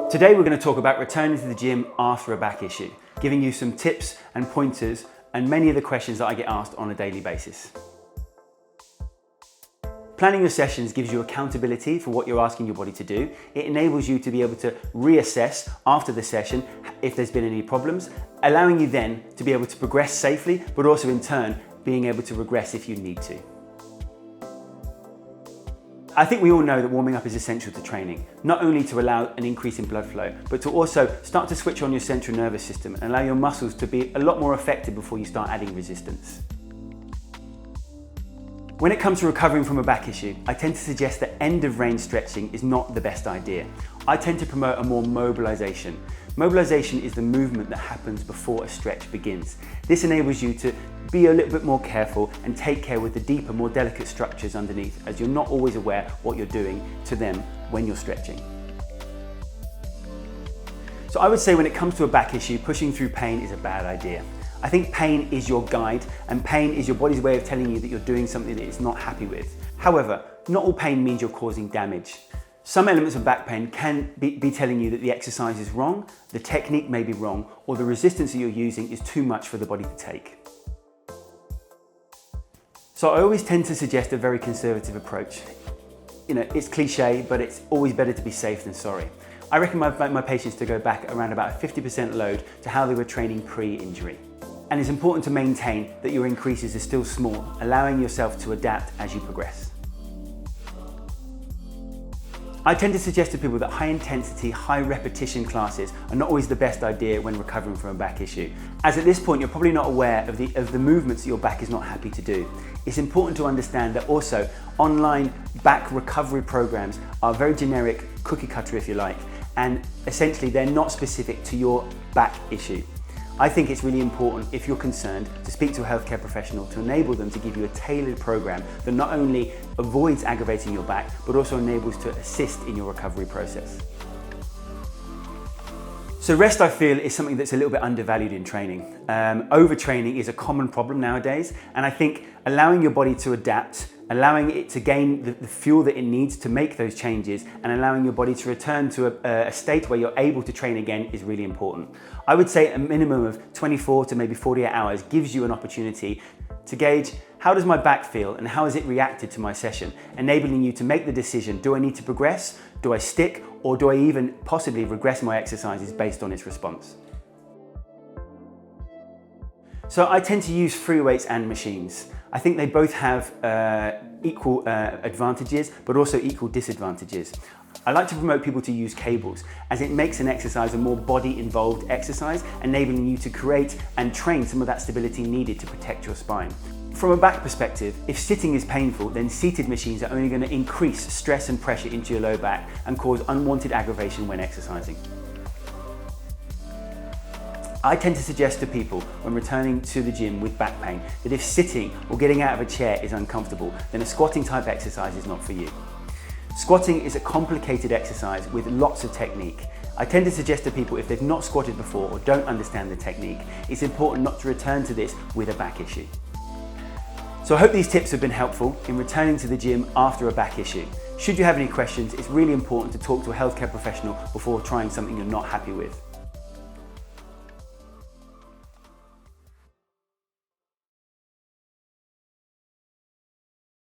Today we're going to talk about returning to the gym after a back issue, giving you some tips and pointers and many of the questions that I get asked on a daily basis. Planning your sessions gives you accountability for what you're asking your body to do. It enables you to be able to reassess after the session if there's been any problems, allowing you then to be able to progress safely, but also in turn being able to regress if you need to. I think we all know that warming up is essential to training, not only to allow an increase in blood flow, but to also start to switch on your central nervous system and allow your muscles to be a lot more effective before you start adding resistance. When it comes to recovering from a back issue, I tend to suggest that end of range stretching is not the best idea. I tend to promote a more mobilization. Mobilization is the movement that happens before a stretch begins. This enables you to be a little bit more careful and take care with the deeper, more delicate structures underneath, as you're not always aware what you're doing to them when you're stretching. So I would say when it comes to a back issue, pushing through pain is a bad idea. I think pain is your guide, and pain is your body's way of telling you that you're doing something that it's not happy with. However, not all pain means you're causing damage. Some elements of back pain can be telling you that the exercise is wrong, the technique may be wrong, or the resistance that you're using is too much for the body to take. So I always tend to suggest a very conservative approach. You know, it's cliche, but it's always better to be safe than sorry. I recommend my patients to go back around about a 50% load to how they were training pre-injury. And it's important to maintain that your increases are still small, allowing yourself to adapt as you progress. I tend to suggest to people that high intensity, high repetition classes are not always the best idea when recovering from a back issue, as at this point you're probably not aware of the movements that your back is not happy to do. It's important to understand that also online back recovery programs are very generic, cookie cutter if you like, and essentially they're not specific to your back issue. I think it's really important, if you're concerned, to speak to a healthcare professional to enable them to give you a tailored program that not only avoids aggravating your back, but also enables to assist in your recovery process. So rest, I feel, is something that's a little bit undervalued in training. Overtraining is a common problem nowadays, and I think allowing your body to adapt, allowing it to gain the fuel that it needs to make those changes, and allowing your body to return to a state where you're able to train again is really important. I would say a minimum of 24 to maybe 48 hours gives you an opportunity to gauge how does my back feel and how has it reacted to my session, enabling you to make the decision, do I need to progress, do I stick, or do I even possibly regress my exercises based on its response? So I tend to use free weights and machines. I think they both have equal advantages, but also equal disadvantages. I like to promote people to use cables, as it makes an exercise a more body-involved exercise, enabling you to create and train some of that stability needed to protect your spine. From a back perspective, if sitting is painful, then seated machines are only going to increase stress and pressure into your low back and cause unwanted aggravation when exercising. I tend to suggest to people when returning to the gym with back pain that if sitting or getting out of a chair is uncomfortable, then a squatting type exercise is not for you. Squatting is a complicated exercise with lots of technique. I tend to suggest to people if they've not squatted before or don't understand the technique, it's important not to return to this with a back issue. So I hope these tips have been helpful in returning to the gym after a back issue. Should you have any questions, it's really important to talk to a healthcare professional before trying something you're not happy with.